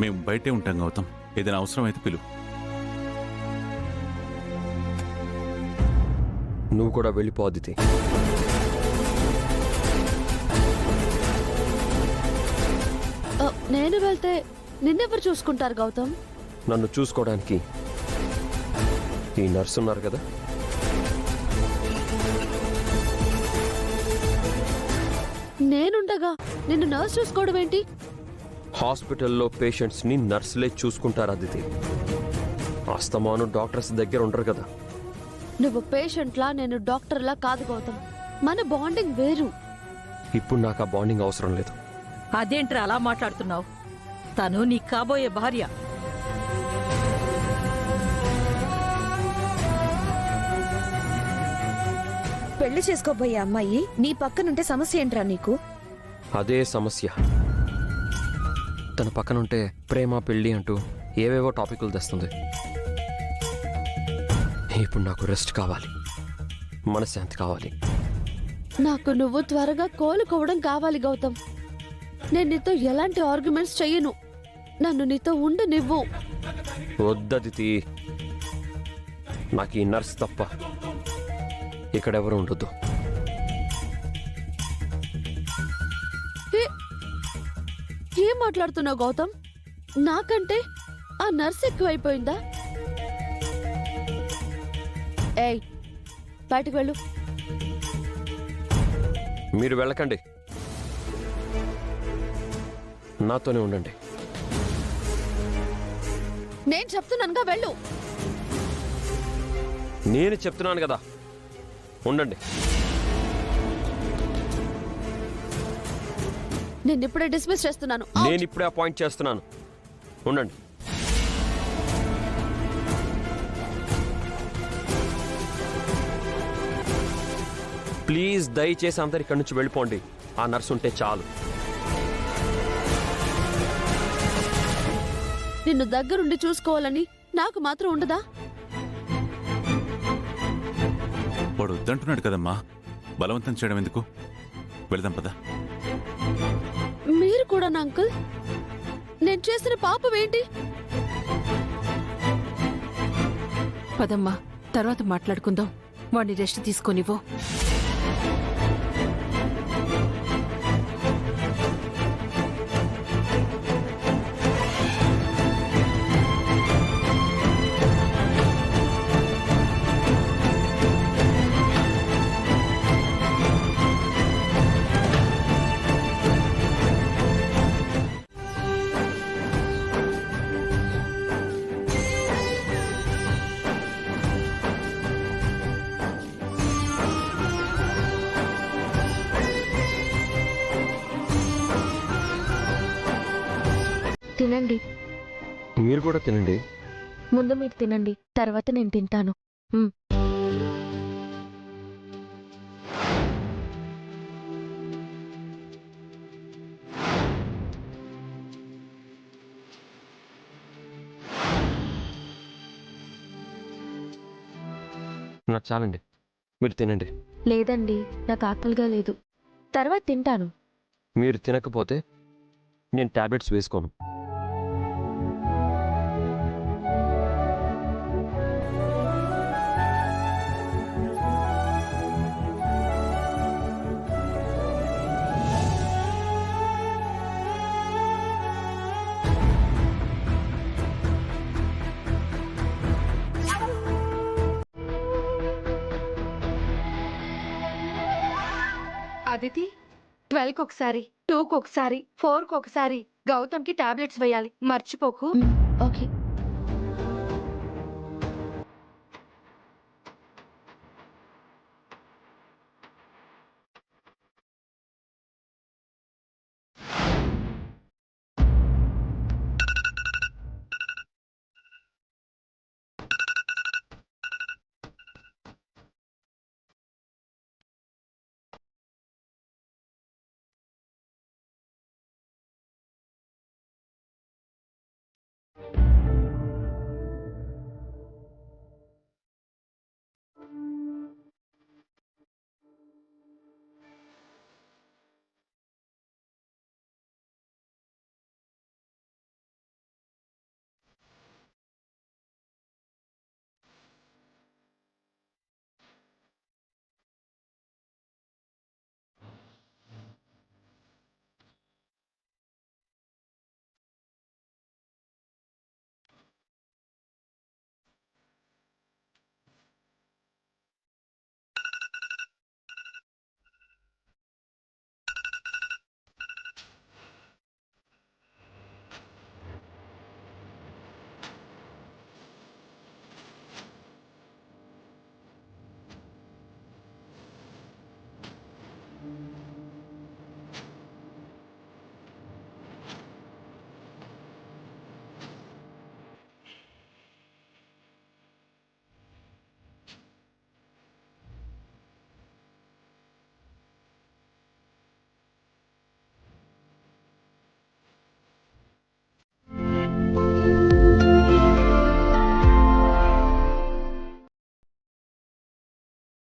మేము బయటే ఉంటాం గౌతమ్, ఏదైనా అవసరమైతే పిలువు. నువ్వు కూడా వెళ్ళిపో అదితి. నేను వెళ్తే నిన్నెవరు చూసుకుంటారు గౌతమ్? నన్ను చూసుకోవడానికి ఈ నర్సు ఉన్నారు కదా. నేనుండగా నిన్ను నర్స్ చూసుకోవడం ఏంటి? హాస్పిటల్లో పేషెంట్స్ని నర్సులే చూసుకుంటారు అదితి. అస్తమాను డాక్టర్స్ దగ్గర ఉండరు కదా. నువ్వు పేషెంట్లా, నేను డాక్టర్లా కాదు గౌతమ్. మన బాండింగ్ వేరు. ఇప్పుడు నాకు ఆ బాండింగ్ అవసరం లేదు. అదేంట్రా అలా మాట్లాడుతున్నావు? తను నీ కాబోయే భార్య. పెళ్లి చేసుకోబోయే అమ్మాయి నీ పక్కనుంటే సమస్య ఏంట్రా నీకు? అదే సమస్య. తన పక్కనుంటే ప్రేమ పెళ్ళి అంటూ ఏవేవో టాపిక్లు తెస్తుంది. ఇప్పుడు నాకు రెస్ట్ కావాలి, మనశ్శాంతి కావాలి. నాకు నువ్వు త్వరగా కోలుకోవడం కావాలి గౌతమ్. నేను నీతో ఎలాంటి ఆర్గ్యుమెంట్స్ చెయ్యను. నన్ను నీతో ఉండనివ్వు. వద్దదితి, నాకు ఈ నర్స్ తప్ప ఇక్కడెవరు ఉండొద్దు. ఏం మాట్లాడుతున్నావు గౌతమ్? నాకంటే ఆ నర్స్ ఎక్కువైపోయిందా? ఏయ్, బయటకు వెళ్ళు. మీరు వెళ్ళకండి, నాతోనే ఉండండి. నేను చెప్తున్నానుగా, వెళ్ళు. నేను చెప్తున్నాను కదా, ఉండండి. నేను ఇప్పుడే డిస్మిస్ చేస్తున్నాను. నేను ఇప్పుడే అపాయింట్ చేస్తున్నాను, ఉండండి. ప్లీజ్ దయచేసి అందరు ఇక్కడి నుంచి వెళ్ళిపోండి. ఆ నర్సు ఉంటే చాలు. నిన్ను దగ్గరుండి చూసుకోవాలని నాకు మాత్రం ఉండదా? వాడు వద్దంటున్నాడు కదమ్మా, బలవంతం చేయడం ఎందుకు? వెళదాం పదా. మీరు కూడా నా అంకుల్. నేను చేసిన పాపం ఏంటి? పదమ్మా, తర్వాత మాట్లాడుకుందాం. వాడిని రెస్ట్ తీసుకొనివ్వు. తినండి. మీరు కూడా తినండి. ముందు మీరు తినండి, తర్వాత నేను తింటాను. నాకు చాలండి, మీరు తినండి. లేదండి, నాకు ఆకలిగా లేదు, తర్వాత తింటాను. మీరు తినకపోతే నేను టాబ్లెట్స్ వేసుకోను. అదితి, 12కి ఒకసారి, 2కి ఒకసారి, 4కి ఒకసారి గౌతమ్కి టాబ్లెట్స్ వేయాలి, మర్చిపోకు. ఓకే.